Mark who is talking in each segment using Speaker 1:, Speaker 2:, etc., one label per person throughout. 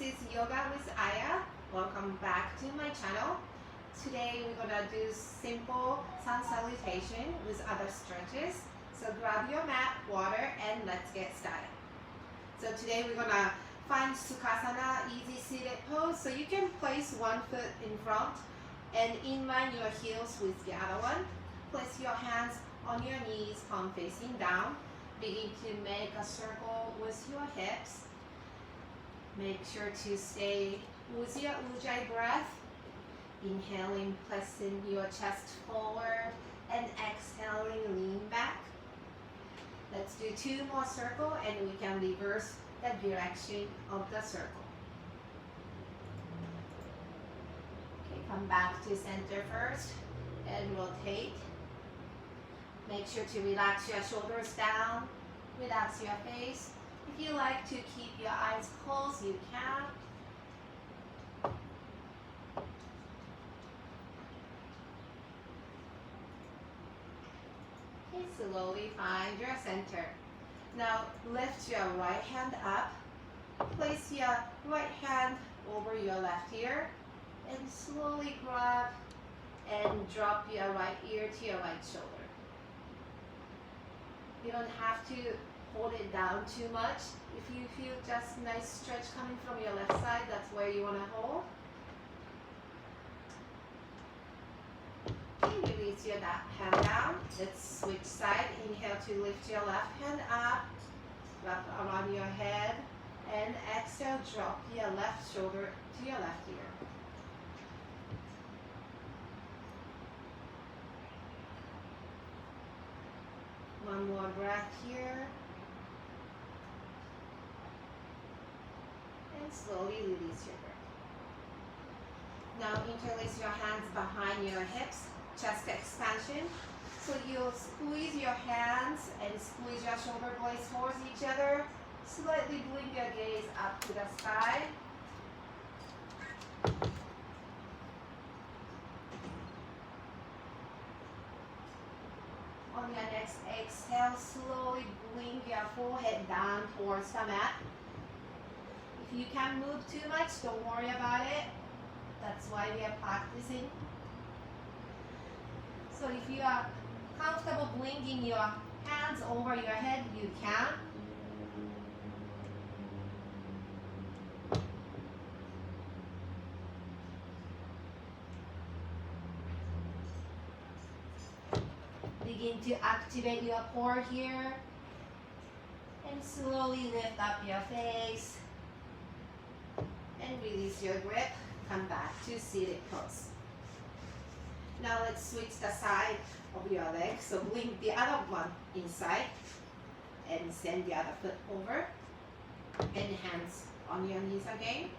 Speaker 1: is Yoga with Aya. Welcome back to my channel. Today we're gonna do simple sun salutation with other stretches. So grab your mat, water, and let's get started. So today we're gonna find Sukhasana, easy seated pose. So you can place one foot in front and inline your heels with the other one. Place your hands on your knees, palm facing down. Begin to make a circle with your hips. Make sure to stay with your Ujjayi breath. Inhaling, pressing your chest forward, and exhaling, lean back. Let's do 2 more circles and we can reverse the direction of the circle. Okay, come back to center first and rotate. Make sure to relax your shoulders down, relax your face. If you like to keep your eyes closed, you can. Okay, slowly find your center. Now lift your right hand up. Place your right hand over your left ear and slowly grab and drop your right ear to your right shoulder. You don't have to hold it down too much. If you feel just nice stretch coming from your left side, that's where you want to hold. Okay, release your hand down. Let's switch side. Inhale to lift your left hand up, wrap around your head, and exhale, drop your left shoulder to your left ear. One more breath here. And slowly release your breath. Now interlace your hands behind your hips, chest expansion. So you'll squeeze your hands and squeeze your shoulder blades towards each other. Slightly blink your gaze up to the sky. On your next exhale, slowly blink your forehead down towards the mat. If you can move too much, don't worry about it. That's why we are practicing. So if you are comfortable blinking your hands over your head, you can. Begin to activate your core here. And slowly lift up your face. And release your grip. Come back to seated pose. Now let's switch the side of your leg. So blink the other one inside. And send the other foot over. And hands on your knees again.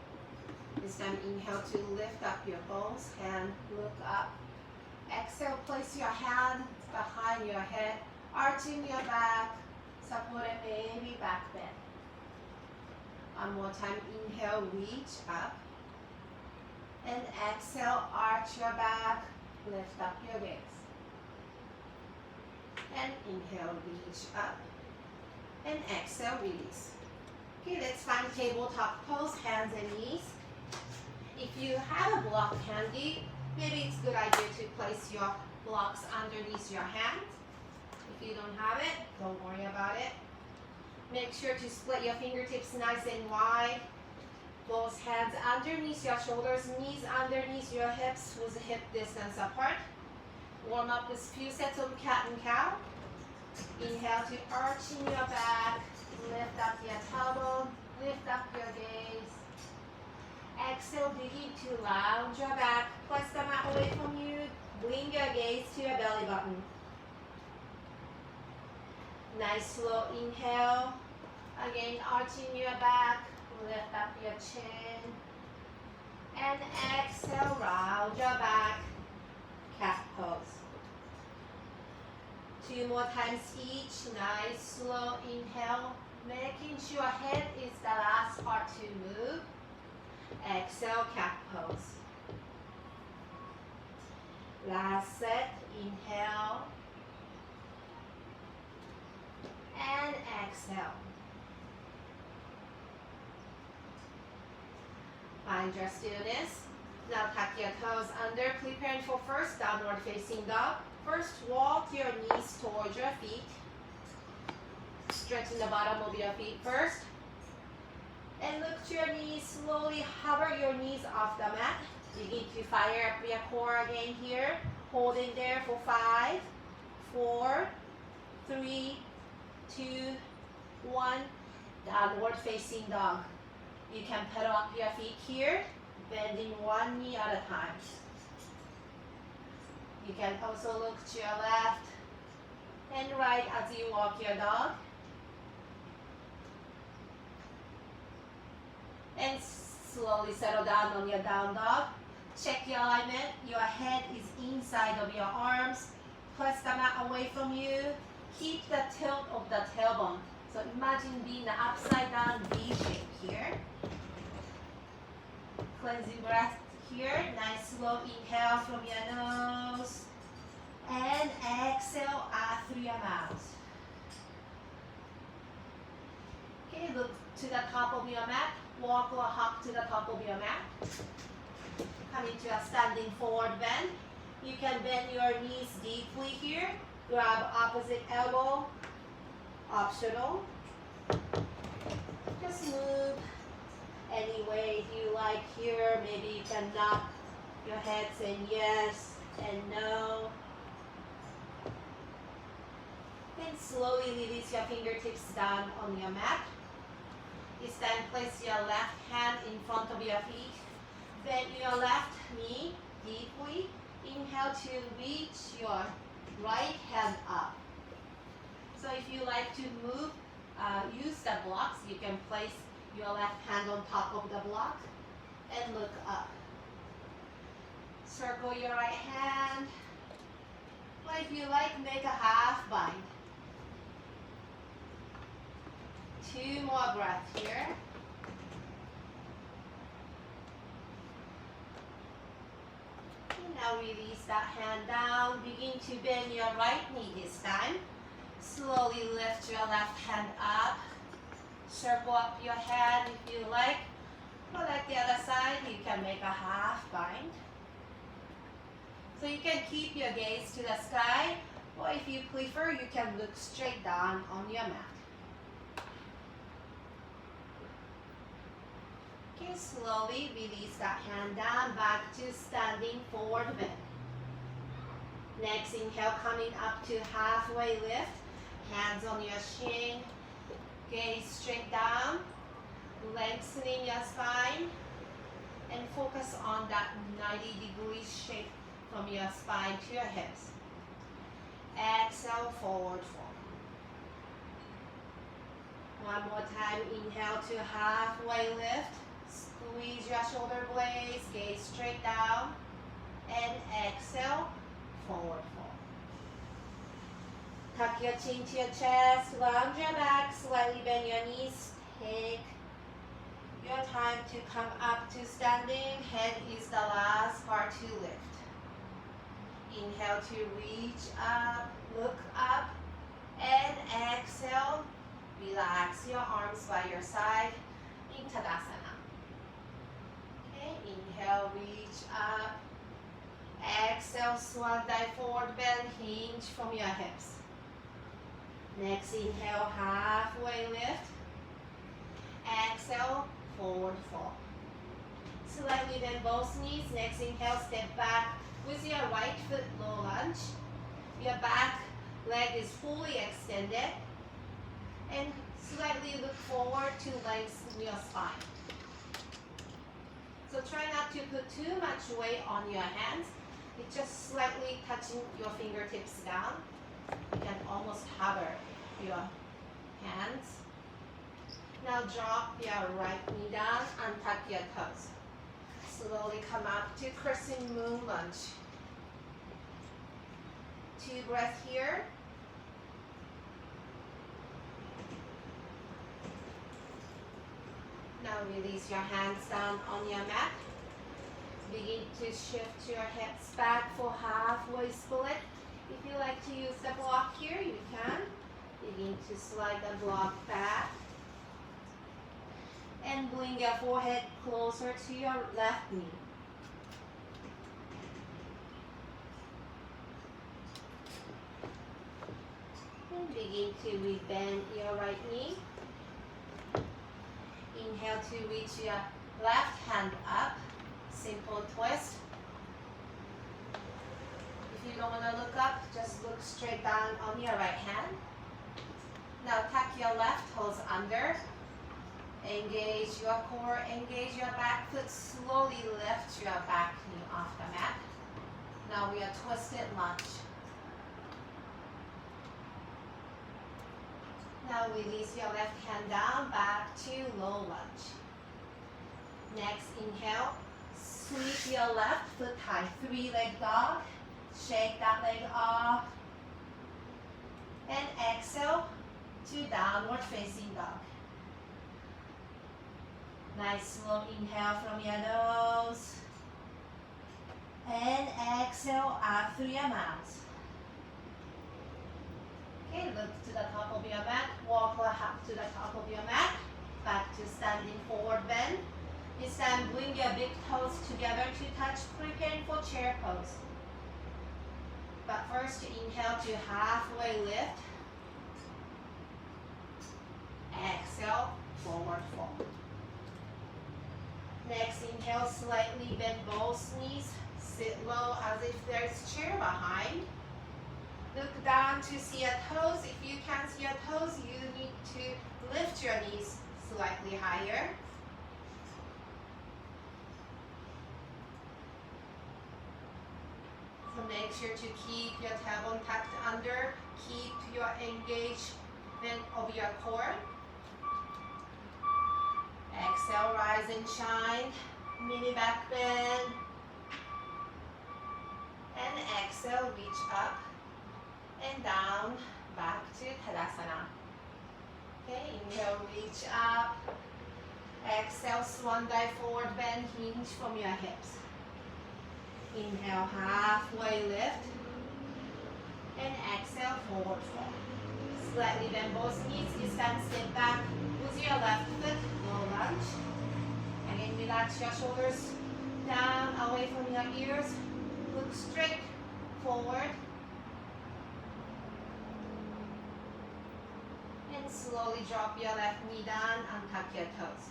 Speaker 1: This time inhale to lift up your bones and look up. Exhale, place your hand behind your head, arching your back, support a baby back bend. One more time, inhale, reach up. And exhale, arch your back, lift up your gaze. And inhale, reach up. And exhale, release. Okay, let's find tabletop pose, hands and knees. If you have a block handy, maybe it's a good idea to place your blocks underneath your hands. If you don't have it, don't worry about it. Make sure to split your fingertips nice and wide. Both hands underneath your shoulders, knees underneath your hips with hip distance apart. Warm up with few sets of cat and cow. Inhale to arch in your back. Lift up your tailbone. Lift up your gaze. Exhale, begin to lounge your back. Press the mat away from you. Bring your gaze to your belly button. Nice slow inhale. Again, arching your back. Lift up your chin. And exhale, round your back. Cat pose. 2 more times each. Nice slow inhale. Making sure head is the last part to move. Exhale, cat pose. Last set, inhale. And exhale. find your stillness. Now tuck your toes under, preparing for first downward facing dog. First, walk your knees towards your feet. Stretching the bottom of your feet first. And look to your knees, slowly hover your knees off the mat. Begin to fire up your core again here. Holding there for 5, 4, 3, 2, 1. Downward facing dog. You can pedal up your feet here, bending one knee at a time. You can also look to your left and right as you walk your dog. And slowly settle down on your down dog. Check your alignment. Your head is inside of your arms. Press the mat away from you. Keep the tilt of the tailbone. So imagine being an upside down V shape here. Cleansing breath here. Nice slow inhale from your nose. And exhale out through your mouth. Okay, look to the top of your mat. Walk or hop to the top of your mat. Come into a standing forward bend. You can bend your knees deeply here. Grab opposite elbow. Optional. Just move any way you like here. Maybe you can nod your head saying yes and no. And slowly release your fingertips down on your mat. This time place your left hand in front of your feet. Bend your left knee deeply. Inhale to reach your right hand up. So if you like to move, use the blocks. You can place your left hand on top of the block and look up. Circle your right hand. Or if you like, make a half bind. 2 more breaths here. And now release that hand down. Begin to bend your right knee this time. Slowly lift your left hand up. Circle up your hand if you like. Or like the other side, you can make a half bind. So you can keep your gaze to the sky, or if you prefer, you can look straight down on your mat. Okay, slowly release that hand down, back to standing forward bend. Next, inhale, coming up to halfway lift. Hands on your shin, gaze straight down, lengthening your spine, and focus on that 90-degree shape from your spine to your hips. Exhale, forward fold. One more time, inhale to halfway lift. Squeeze your shoulder blades, gaze straight down, and exhale, forward fold. Tuck your chin to your chest, round your back, slightly bend your knees. Take your time to come up to standing. Head is the last part to lift. Inhale to reach up, look up, and exhale. Relax your arms by your side in Tadasana. Okay, inhale, reach up. Exhale, swan dive forward bend, hinge from your hips. Next, inhale, halfway lift. Exhale, forward fold. Slightly bend both knees. Next, inhale, step back with your right foot, low lunge. Your back leg is fully extended. And slightly look forward to lengthen your spine. So try not to put too much weight on your hands. It's just slightly touching your fingertips down. You can almost hover your hands. Now drop your right knee down, untuck your toes. Slowly come up to Crescent Moon Lunge. 2 breaths here. Now release your hands down on your mat. Begin to shift your hips back for halfway split. If you like to use the block here, you can. Begin to slide the block back. And And bring your forehead closer to your left knee. And begin to rebend your right knee. Inhale to reach your left hand up. Simple twist. If you don't want to look up, just look straight down on your right hand. Now tuck your left toes under. Engage your core, engage your back foot. Slowly lift your back knee off the mat. Now we are twisted lunge. Now release your left hand down, back to low lunge. Next, inhale. Sweep your left foot high, 3-leg dog. Shake that leg off. And exhale to downward facing dog. Nice slow inhale from your nose. And exhale out through your mouth. Okay, look to the top of your mat. Walk up to the top of your mat. Back to standing forward bend. This time bring your big toes together to touch. Preparing for chair pose. But first inhale to halfway lift. Exhale, forward fold. Next inhale, slightly bend both knees. Sit low as if there's chair behind. Look down to see your toes. If you can't see your toes, you need to lift your knees slightly higher. So make sure to keep your tailbone tucked under. Keep your engagement of your core. Exhale, rise and shine. Mini back bend. And exhale, reach up and down, back to Tadasana. Okay, inhale, reach up. Exhale, swan dive forward bend, hinge from your hips. Inhale, halfway lift. And exhale, forward fold. Slightly bend both knees. This time step back with your left foot, low lunge. Again, relax your shoulders down, away from your ears. Look straight forward. And slowly drop your left knee down and tuck your toes.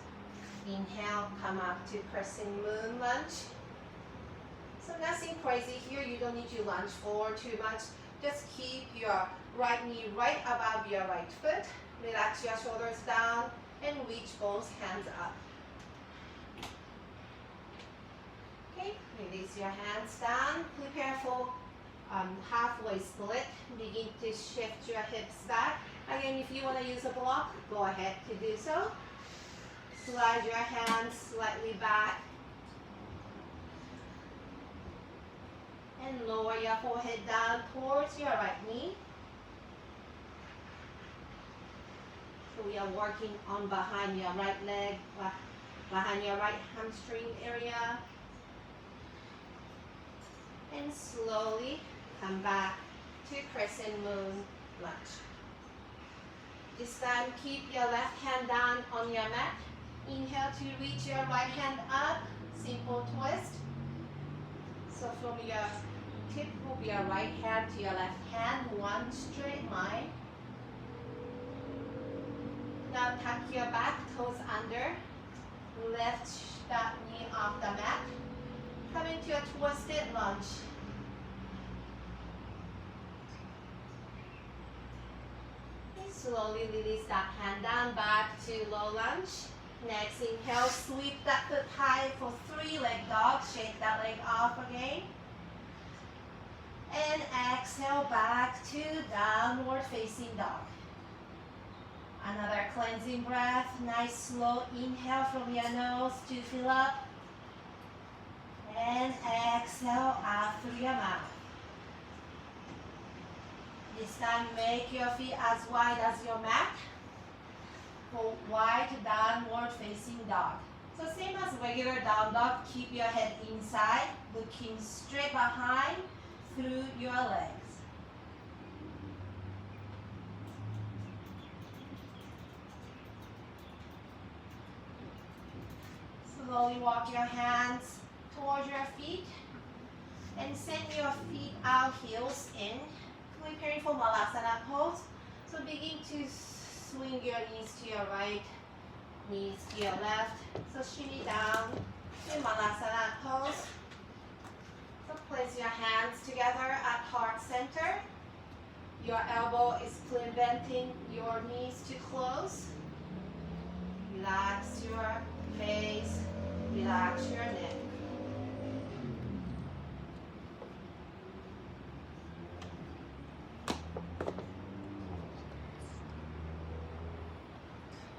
Speaker 1: Inhale, come up to Crescent Moon lunge. So nothing crazy here. You don't need to lunge forward too much. Just keep your right knee right above your right foot. Relax your shoulders down and reach both hands up. Okay, release your hands down. Prepare for halfway split. Begin to shift your hips back. Again, if you want to use a block, go ahead to do so. Slide your hands slightly back. And lower your forehead down towards your right knee. So we are working on behind your right leg, behind your right hamstring area. And slowly come back to Crescent Moon lunge. This time, keep your left hand down on your mat. Inhale to reach your right hand up. Simple twist. So from your tip of your right hand to your left hand, one straight line. Now tuck your back toes under. Lift that knee off the mat. Come into a twisted lunge. And slowly release that hand down, back to low lunge. Next, inhale, sweep that foot high for 3-leg dog. Shake that leg off again. And exhale, back to downward facing dog. Another cleansing breath. Nice slow inhale from your nose to fill up. And exhale out through your mouth. This time, make your feet as wide as your mat. For wide downward facing dog. So same as regular down dog, keep your head inside, looking straight behind through your legs. Slowly walk your hands towards your feet and send your feet out, heels in. Preparing for Malasana pose. So begin to swing your knees to your right, knees to your left. So shimmy down to Malasana pose. So place your hands together at heart center. Your elbow is preventing your knees to close. Relax your face, relax your neck.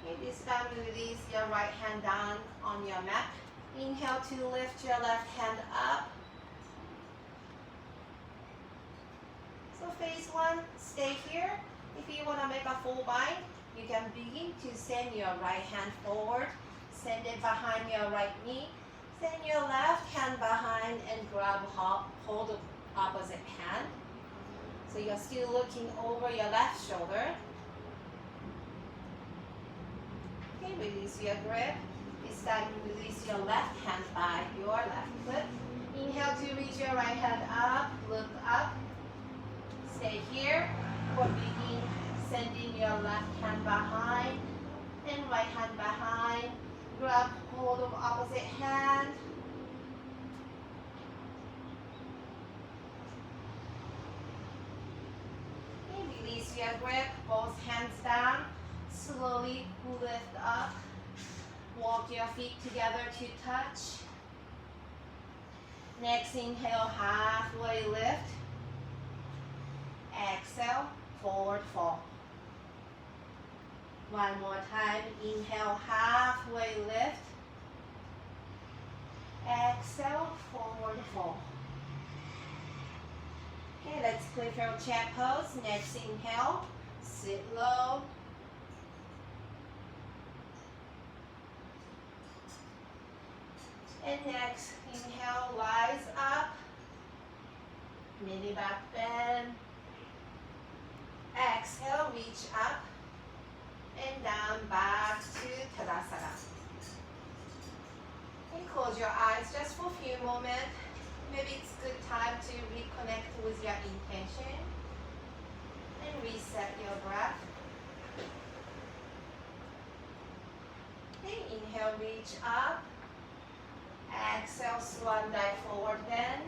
Speaker 1: Okay, this time release your right hand down on your mat. Inhale to lift your left hand up. So phase one, stay here. If you want to make a full bind, you can begin to send your right hand forward, send it behind your right knee, send your left hand behind and grab hold of opposite hand. So you're still looking over your left shoulder. Okay, release your grip. This time release your left hand by your left foot. Inhale to reach your right hand up, look up. Stay here, or begin sending your left hand behind and right hand behind. Grab hold of opposite hand. Okay, release your grip, both hands down. Slowly lift up. Walk your feet together to touch. Next, inhale, halfway lift. Exhale, forward fold. One more time, inhale, halfway lift. Exhale, forward fold. Okay, let's prepare chair pose. Next, inhale, sit low. And next, inhale, rise up. Mini back bend. Exhale, reach up and down back to Tadasana. And close your eyes just for a few moments. Maybe it's good time to reconnect with your intention and reset your breath. Okay, inhale, reach up. Exhale, swan dive forward bend.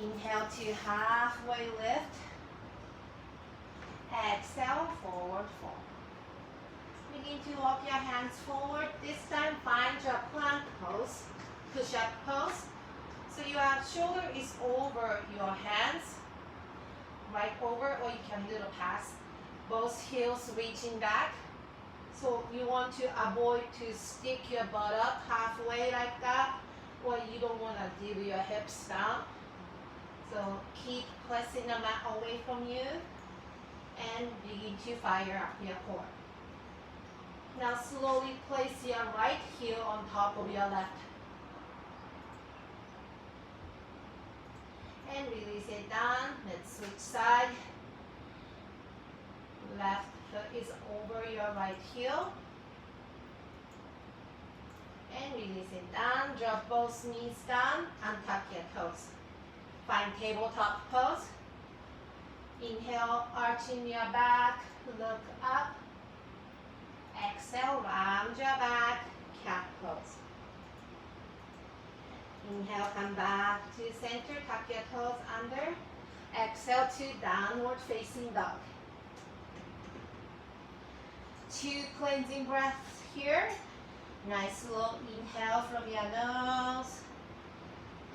Speaker 1: Inhale to halfway lift. Exhale, forward fold. Begin to walk your hands forward. This time find your plank pose, push-up pose. So your shoulder is over your hands, right over, or you can little pass. Both heels reaching back. So you want to avoid to stick your butt up halfway like that, or you don't want to give your hips down. So keep pressing the mat away from you and begin to fire up your core. Now slowly place your right heel on top of your left. And release it down. Let's switch side. Left foot is over your right heel. And release it down. Drop both knees down. Untuck your toes. Find tabletop pose. Inhale, arching your back, look up. Exhale, round your back, cat pose. Inhale, come back to center, tuck your toes under. Exhale to downward facing dog. 2 cleansing breaths here. Nice slow inhale from your nose.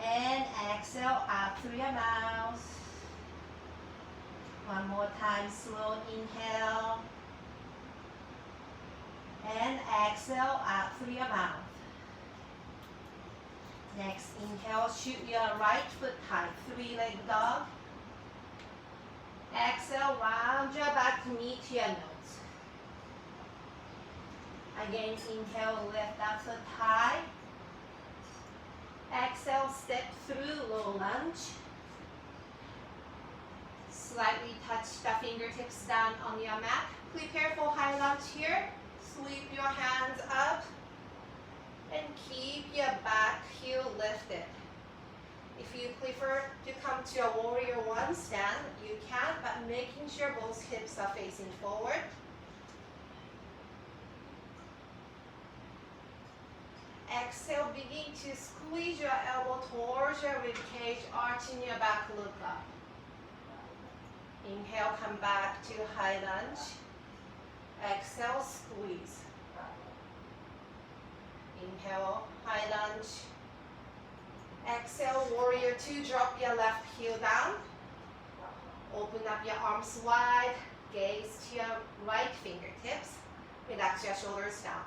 Speaker 1: And exhale out through your mouth. One more time, slow inhale. And exhale out through your mouth. Next, inhale, shoot your right foot high, 3-leg dog. Exhale, round your back, knee to your nose. Again, inhale, lift that foot high. Exhale, step through low lunge. Slightly touch the fingertips down on your mat. Prepare for high lunge here. Sweep your hands up. come to a warrior one stand, you can, but making sure both hips are facing forward. Exhale, begin to squeeze your elbow towards your rib cage, arching your back, look up. Inhale, come back to high lunge. Exhale, squeeze. Inhale, high lunge. Exhale, warrior two, drop your left heel down. Open up your arms wide, gaze to your right fingertips. Relax your shoulders down.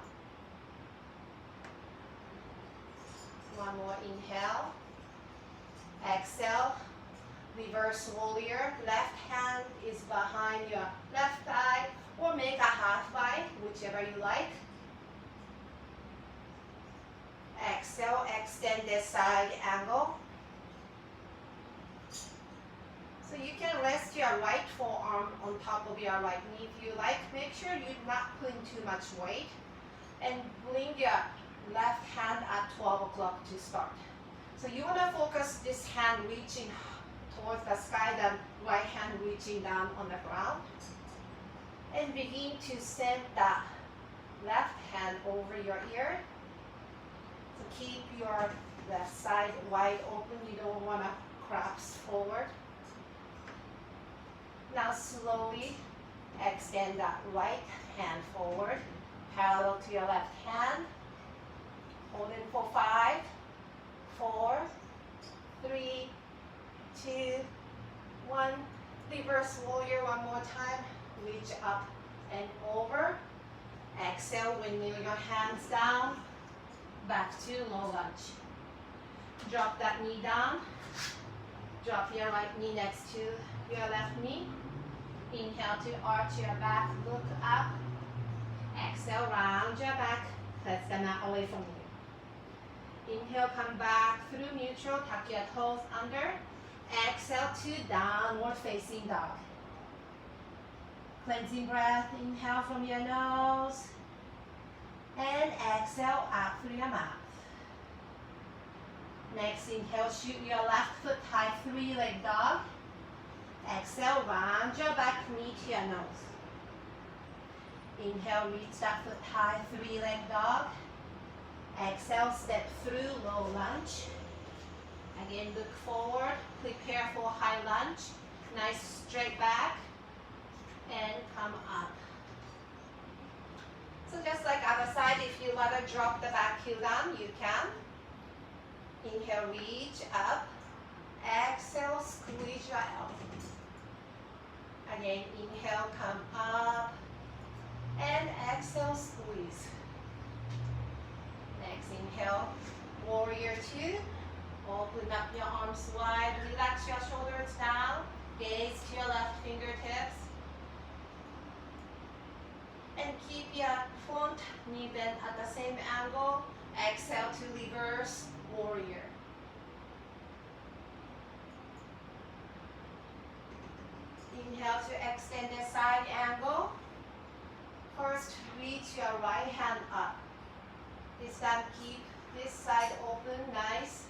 Speaker 1: One more inhale. Exhale, reverse warrior. Left hand is behind your left thigh, or make a half bind, whichever you like. Exhale, extend this side angle. So you can rest your right forearm on top of your right knee if you like. Make sure you're not putting too much weight. And bring your left hand at 12 o'clock to start. So you want to focus this hand reaching towards the sky, then right hand reaching down on the ground. And begin to send the left hand over your ear. So keep your left side wide open. You don't want to collapse forward. Now slowly extend that right hand forward, parallel to your left hand. Hold in for 5, 4, 3, 2, 1. Reverse warrior one more time. Reach up and over. Exhale, windmill your hands down. Back to low lunge. Drop that knee down. Drop your right knee next to your left knee. Inhale to arch your back, look up. Exhale, round your back. Press the mat away from you. Inhale, come back through neutral, tuck your toes under. Exhale to downward facing dog. Cleansing breath, inhale from your nose. And exhale out through your mouth. Next, inhale, shoot your left foot high, 3-leg dog. Exhale, round your back, knee to your nose. Inhale, reach that foot high, 3-leg dog. Exhale, step through low lunge. Again, look forward, prepare for high lunge. Nice straight back, and come up. So just like other side, if you want to drop the back heel down, you can. Inhale, reach up. Exhale, squeeze your elbow. Again, inhale, come up. And exhale, squeeze. Next, inhale, warrior two. Open up your arms wide. Relax your shoulders down. Gaze to your left fingertips. And keep your front knee bent at the same angle. Exhale to reverse warrior. Inhale to extend the side angle. First, reach your right hand up. This time, keep this side open, nice.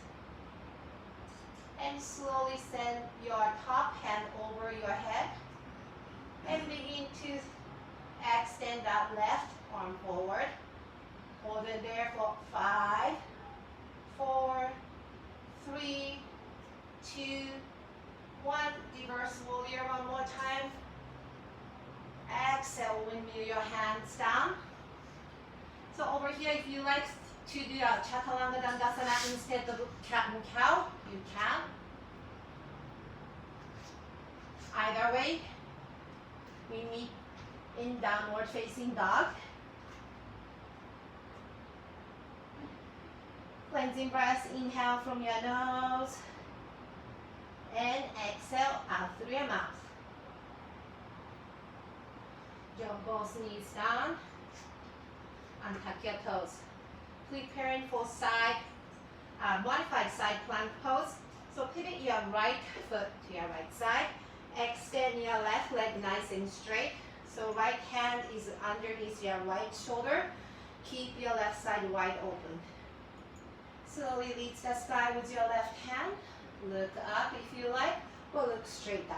Speaker 1: And slowly send your top hand over your head. And begin to extend that left arm forward. Hold it there for 5, 4, 3, 2, 1. Reverse warrior one more time. Exhale, windmill your hands down. So over here, if you like to do a Chaturanga Dandasana instead of cat and cow, you can. Either way, we meet in downward facing dog. Cleansing breath, inhale from your nose. And exhale out through your mouth. Drop both knees down. Untuck your toes. Preparing for modified side plank pose. So pivot your right foot to your right side. Extend your left leg nice and straight. So right hand is underneath your right shoulder. Keep your left side wide open. Slowly reach the sky with your left hand. Look up if you like, or look straight down.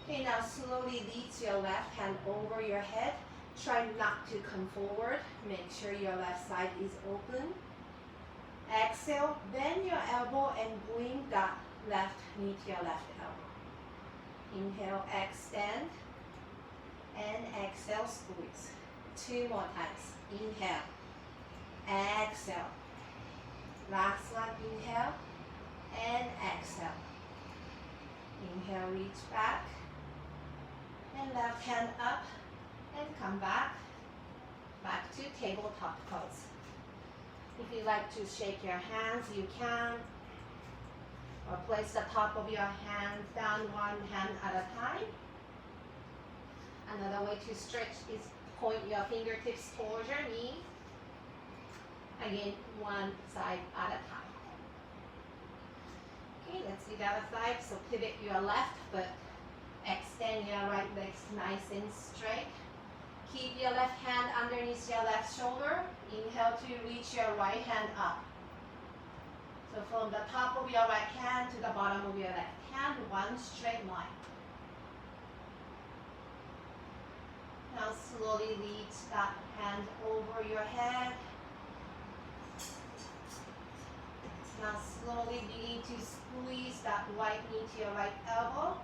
Speaker 1: Okay, now slowly reach your left hand over your head. Try not to come forward. Make sure your left side is open. Exhale, bend your elbow and bring that left knee to your left elbow. Inhale, extend. And exhale, squeeze. 2 more times. Inhale. Exhale. Last one, inhale. And exhale. Inhale, reach back. And left hand up. And come back. Back to tabletop pose. If you like to shake your hands, you can. Or place the top of your hands down one hand at a time. Another way to stretch is point your fingertips towards your knee. Again, one side at a time. Okay, let's do the other side. So pivot your left foot. Extend your right legs nice and straight. Keep your left hand underneath your left shoulder. Inhale to reach your right hand up. So from the top of your right hand to the bottom of your left hand, one straight line. Now slowly reach that hand over your head. Now slowly begin to squeeze that right knee to your right elbow.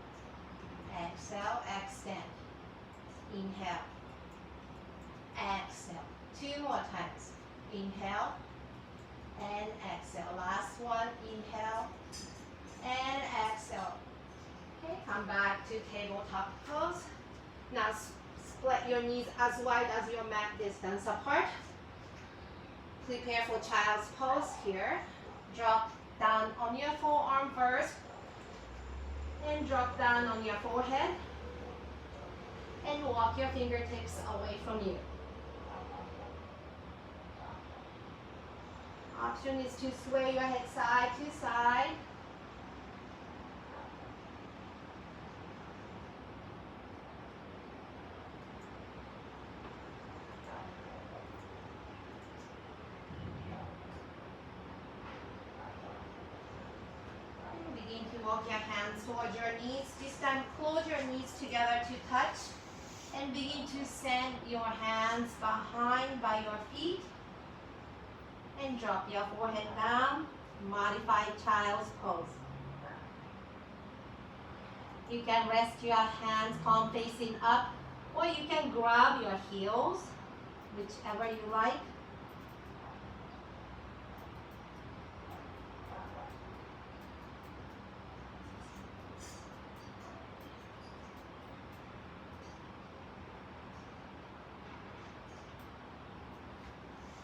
Speaker 1: Exhale, extend. Inhale. Exhale. 2 more times. Inhale and exhale. Last one, inhale and exhale. Okay, come back to tabletop pose. Now split your knees as wide as your mat distance apart. Prepare for child's pose here. Drop down on your forearm first. And drop down on your forehead. And walk your fingertips away from you. Option is to sway your head side to side. And begin to walk your hands towards your knees. This time close your knees together to touch. And begin to send your hands behind by your feet. And drop your forehead down, modified child's pose. You can rest your hands palm facing up, or you can grab your heels, whichever you like.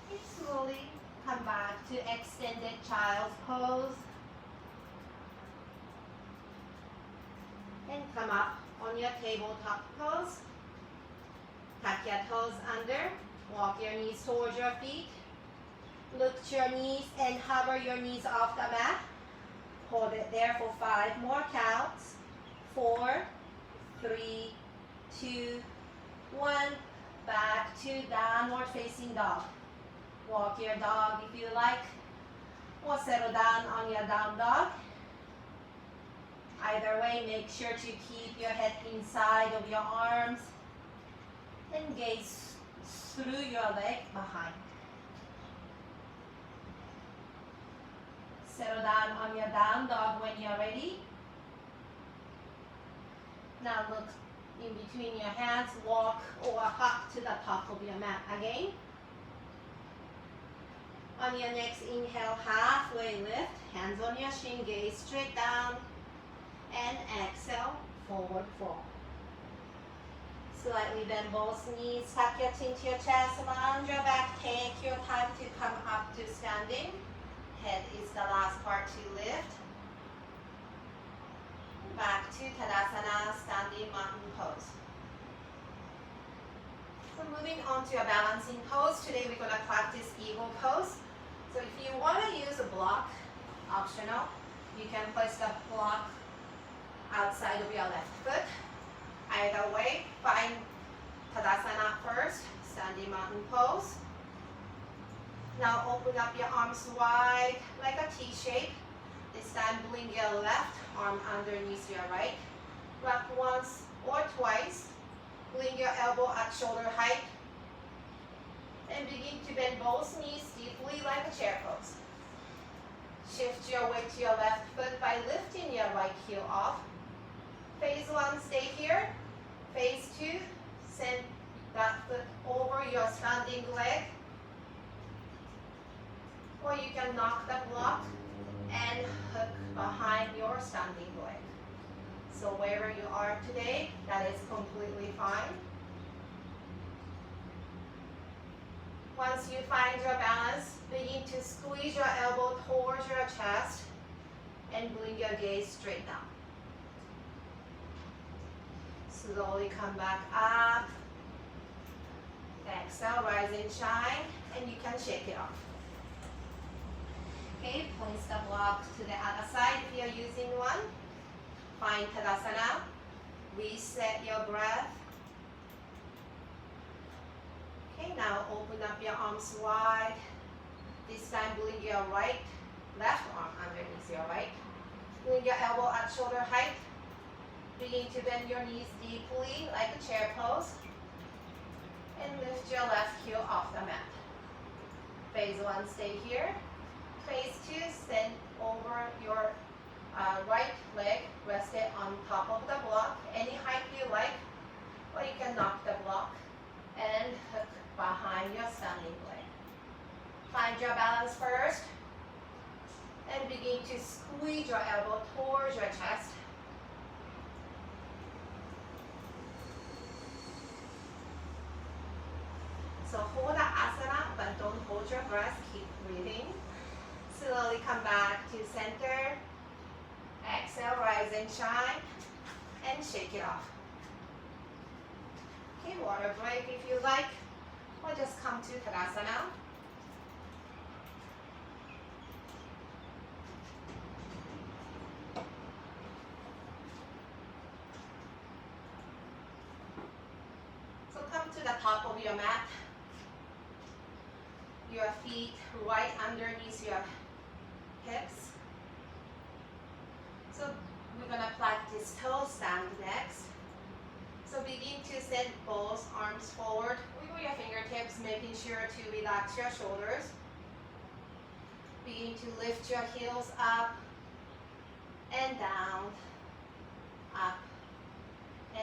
Speaker 1: And slowly come back to extended child's pose. And come up on your tabletop pose. Tuck your toes under. Walk your knees towards your feet. Look to your knees and hover your knees off the mat. Hold it there for 5 more counts. 4, 3, 2, 1. Back to downward facing dog. Walk your dog if you like, or settle down on your down dog. Either way, make sure to keep your head inside of your arms and gaze through your leg behind. Settle down on your down dog when you're ready. Now look in between your hands, walk or hop to the top of your mat again. On your next inhale, halfway lift, hands on your shin, gaze straight down, and exhale, forward fold. Slightly bend both knees, tuck your chin to your chest, lounge your back, take your time to come up to standing. Head is the last part to lift. Back to Tadasana, standing mountain pose. So moving on to a balancing pose. Today we're going to practice eagle pose. So if you want to use a block, optional, you can place the block outside of your left foot. Either way, find open up your arms wide like a T shape. This time bring your left arm underneath your right. Rock once or twice. Bring your elbow at shoulder height. And begin to bend both knees deeply like a chair pose. Shift your weight to your left foot by lifting your right heel off. Phase 1, stay here. Phase 2, send that foot over your standing leg. Or you can knock the block and hook behind your standing leg. So wherever you are today, that is completely fine. Once you find your balance, begin to squeeze your elbow towards your chest and bring your gaze straight down. Slowly come back up. Exhale, rise and shine, and you can shake it off. Okay, place the block to the other side if you're using one. Find Tadasana. Reset your breath. Okay, now open up your arms wide. This time bring your left arm underneath your right. Bring your elbow at shoulder height. Begin to bend your knees deeply like a chair pose. And lift your left heel off the mat. Phase 1, stay here. Phase 2, send over your right leg, rest it on top of the block, any height you like, or you can knock the block and hook behind your standing leg. Find your balance first, and begin to squeeze your elbow towards your chest. So hold the asana, but don't hold your breath, keep breathing. Slowly come back to center. Exhale, rise and shine, and shake it off. Okay, water break if you like, or just come to Tadasana. So come to the top of your mat. Your feet right underneath your hips. So we're going to practice toe stand next. So begin to send both arms forward. Wiggle your fingertips, making sure to relax your shoulders. Begin to lift your heels up and down, up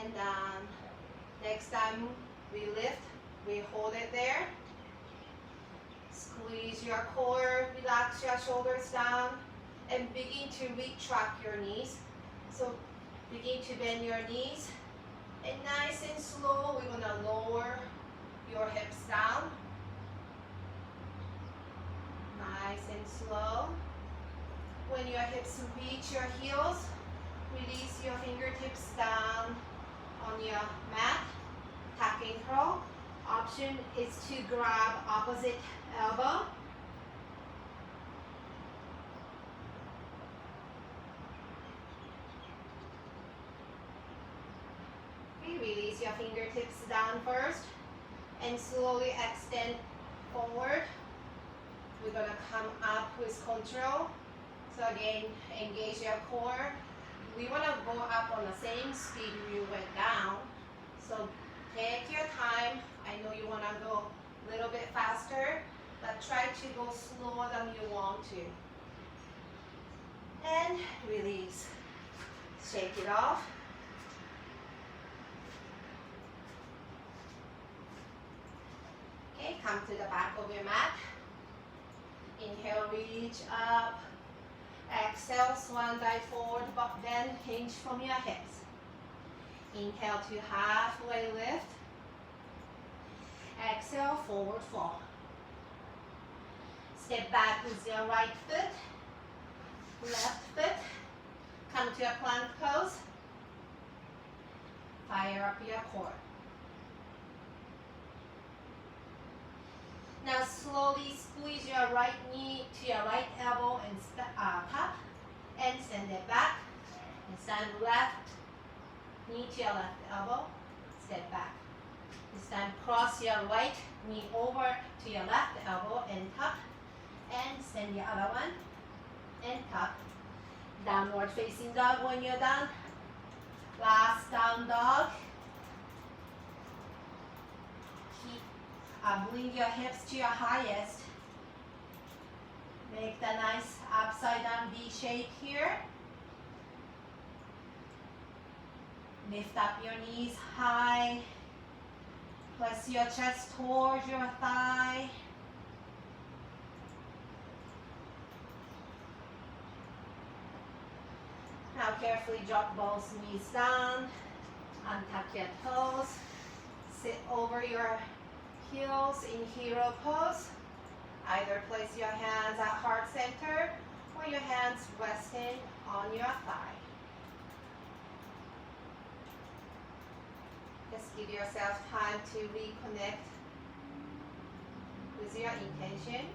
Speaker 1: and down. Next time we lift, we hold it there. Squeeze your core, relax your shoulders down, and begin to retract your knees. So begin to bend your knees, and nice and slow, we're gonna lower your hips down. Nice and slow. When your hips reach your heels, release your fingertips down on your mat. Tuck and curl. Option is to grab opposite elbow. Release your fingertips down first and slowly extend forward. We're going to come up with control. So again, engage your core. We want to go up on the same speed you went down. So take your time. I know you want to go a little bit faster, but try to go slower than you want to. And release. Shake it off. Okay, come to the back of your mat. Inhale, reach up. Exhale, swan dive forward, butt bend, hinge from your hips. Inhale to halfway lift. Exhale, forward fold. Step back with your right foot, left foot. Come to a plank pose. Fire up your core. Now slowly squeeze your right knee to your right elbow and tap and send it back. And stand left knee to your left elbow, step back. This time cross your right knee over to your left elbow and tap And send the other one. And tuck. Downward facing dog when you're done. Last down dog. Keep bring your hips to your highest. Make the nice upside down V shape here. Lift up your knees high. Press your chest towards your thigh. Now carefully drop both knees down. Untuck your toes. Sit over your heels in hero pose. Either place your hands at heart center or your hands resting on your thigh. Just give yourself time to reconnect with your intention.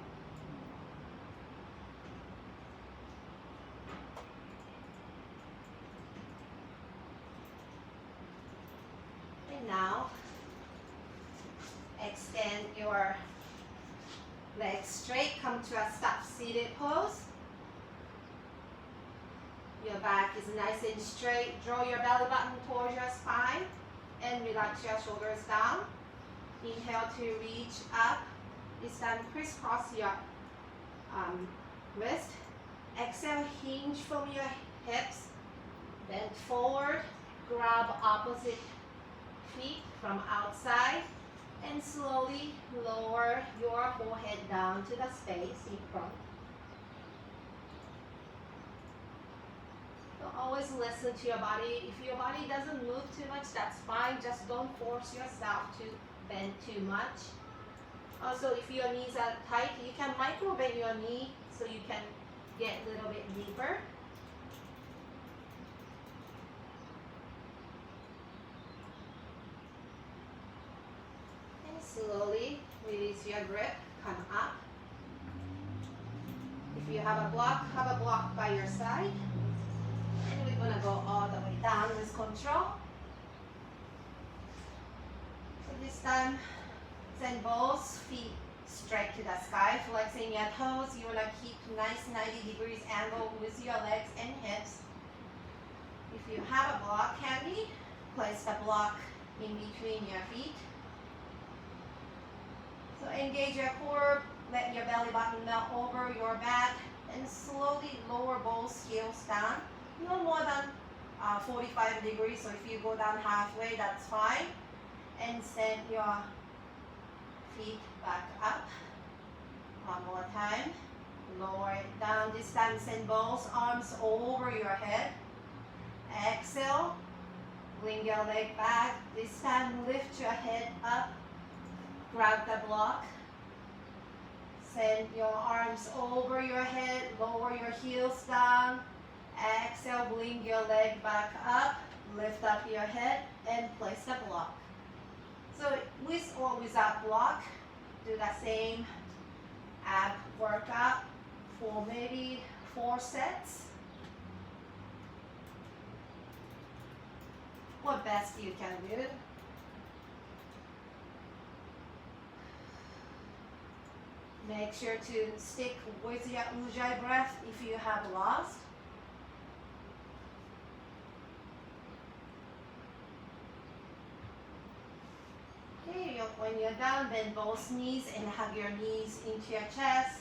Speaker 1: And now, extend your legs straight, come to a step seated pose. Your back is nice and straight. Draw your belly button towards your spine and relax your shoulders down. Inhale to reach up. This time crisscross your wrist. Exhale, hinge from your hips. Bend forward. Grab opposite feet from outside. And slowly lower your forehead down to the space in front. So always listen to your body. If your body doesn't move too much, that's fine. Just don't force yourself to bend too much. Also, if your knees are tight, you can micro bend your knee so you can get a little bit deeper. Slowly release your grip, come up. If you have a block by your side. And we're gonna go all the way down with control. So this time, send both feet straight to the sky, flexing your toes. You wanna keep nice 90 degrees angle with your legs and hips. If you have a block handy, place the block in between your feet. So engage your core, let your belly button melt over your back, and slowly lower both heels down. No more than 45 degrees, so if you go down halfway, that's fine. And send your feet back up. One more time. Lower it down. This time send both arms over your head. Exhale. Bring your leg back. This time lift your head up. Grab the block. Send your arms over your head. Lower your heels down. Exhale, bring your leg back up. Lift up your head and place the block. So with or without block, do the same ab workout for maybe 4 sets. What best you can do. Make sure to stick with your Ujjayi breath if you have lost. Okay, when you're done, bend both knees and hug your knees into your chest.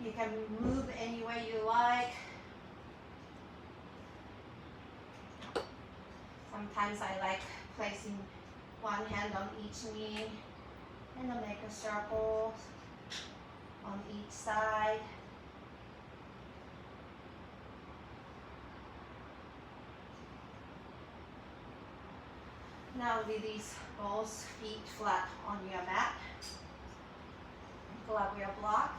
Speaker 1: You can move any way you like. Sometimes I like placing one hand on each knee and then make a circle on each side. Now release both feet flat on your mat. Grab your block.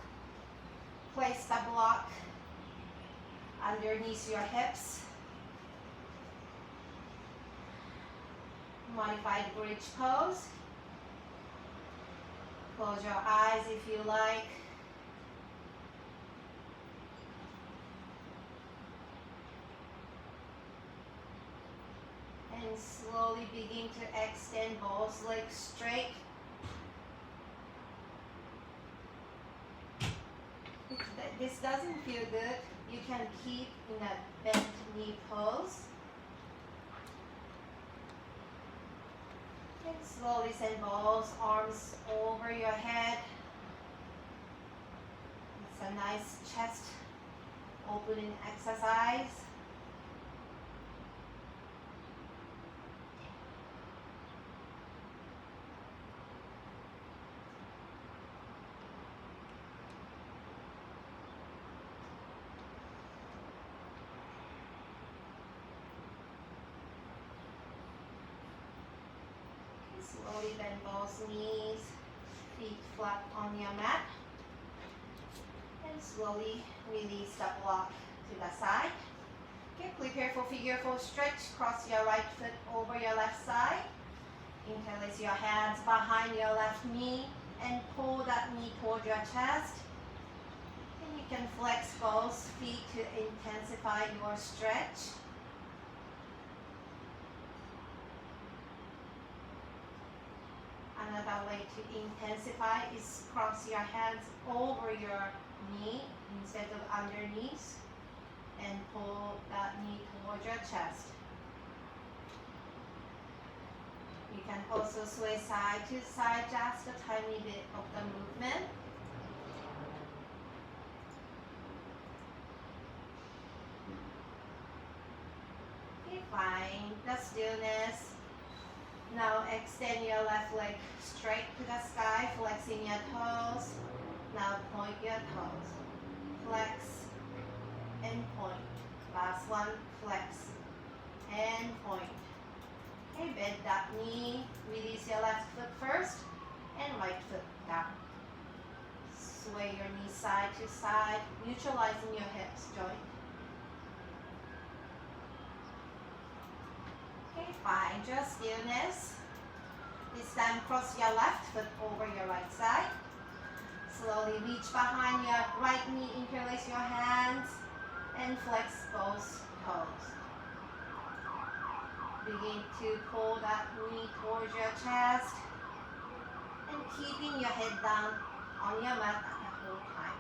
Speaker 1: Place the block underneath your hips. Modified bridge pose. Close your eyes if you like. And slowly begin to extend both legs straight. this doesn't feel good, you can keep in a bent knee pose. And slowly send both arms over your head. It's a nice chest opening exercise. Slowly bend both knees, feet flat on your mat. And slowly release the block to the side. Okay, prepare for figure four stretch. Cross your right foot over your left side. Interlace your hands behind your left knee and pull that knee toward your chest. And you can flex both feet to intensify your stretch. Another way to intensify is cross your hands over your knee instead of underneath and pull that knee towards your chest. You can also sway side to side, just a tiny bit of the movement. Okay, find the stillness. Now extend your left leg straight to the sky, flexing your toes. Now point your toes. Flex and point. Last one, flex and point. Okay, bend that knee. Release your left foot first and right foot down. Sway your knee side to side, neutralizing your hips joint. Okay, find your stillness. This time cross your left foot over your right side. Slowly reach behind your right knee, interlace your hands, and flex both toes. Begin to pull that knee towards your chest and keeping your head down on your mat the whole time.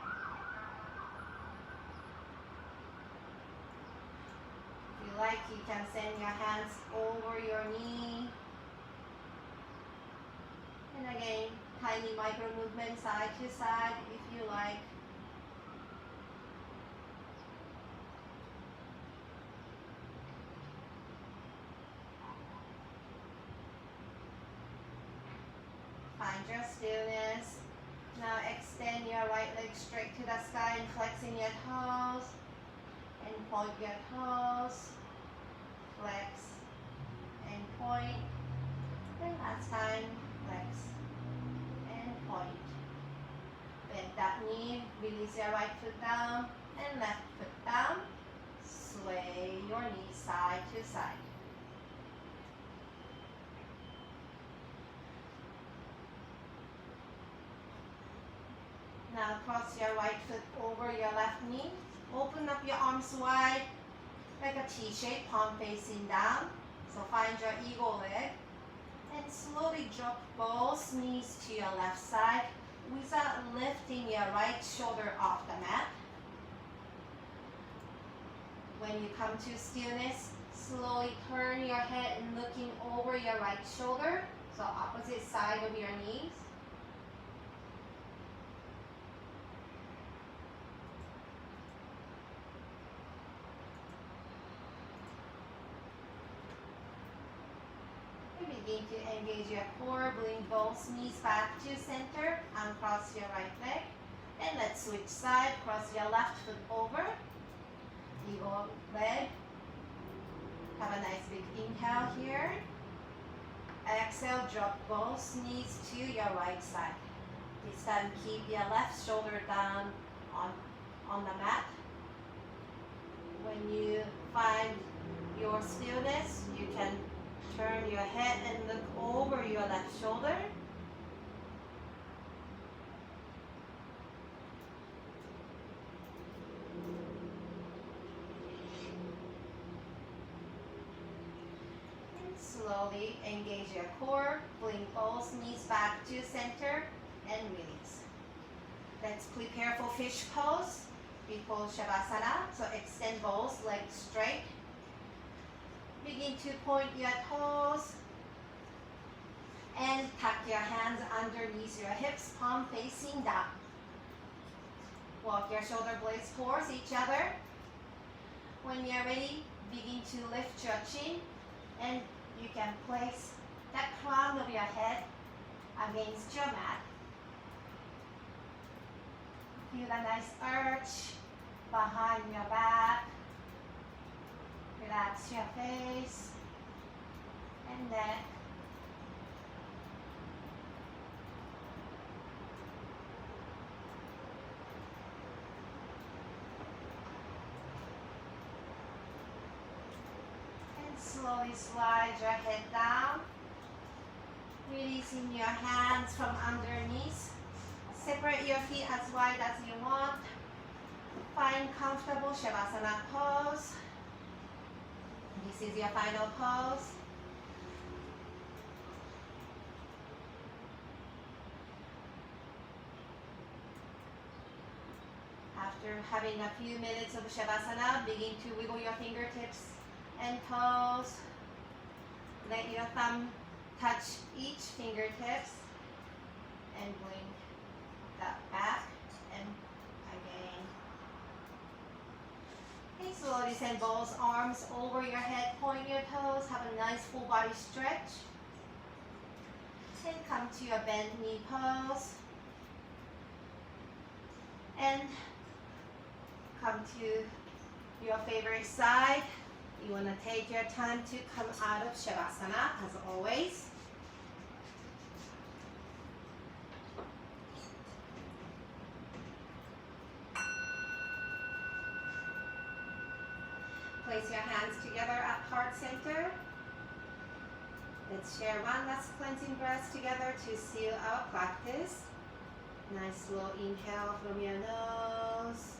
Speaker 1: If you like, you can send your hands over your knee. And again, tiny micro movement side to side if you like. Find your stillness. Now extend your right leg straight to the sky and flexing your toes. And point your toes. Flex and point. And last time, flex and point. Bend that knee, release your right foot down and left foot down. Sway your knee side to side. Now cross your right foot over your left knee. Open up your arms wide like a T shape, palm facing down. So find your eagle leg. And slowly drop both knees to your left side without lifting your right shoulder off the mat. When you come to stillness, slowly turn your head and looking over your right shoulder, so opposite side of your knees. Begin to engage your core, bring both knees back to center, uncross your right leg, and let's switch side, cross your left foot over, eagle leg. Have a nice big inhale here. Exhale, drop both knees to your right side. This time keep your left shoulder down on the mat. When you find your stillness, you can turn your head and look over your left shoulder. And slowly engage your core. Bring both knees back to center and release. Let's prepare for fish pose. we call Shavasana. So extend both legs straight. Begin to point your toes and tuck your hands underneath your hips, palm facing down. Walk your shoulder blades towards each other. When you're ready, begin to lift your chin and you can place the crown of your head against your mat. Feel a nice arch behind your back. Relax your face and neck. And slowly slide your head down, releasing your hands from underneath. Separate your feet as wide as you want. Find comfortable Shavasana pose. This is your final pose. After having a few minutes of Shavasana, begin to wiggle your fingertips and toes. Let your thumb touch each fingertips and bring that back and again. Okay, slowly send both arms over your head, point your toes, have a nice full body stretch. And come to your bent knee pose. And come to your favorite side. You want to take your time to come out of Shavasana as always. Place your hands together at heart center. Let's share one last cleansing breath together to seal our practice. Nice slow inhale from your nose.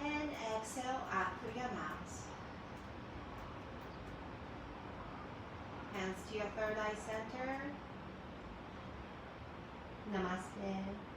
Speaker 1: And exhale out through your mouth. Hands to your third eye center. Namaste.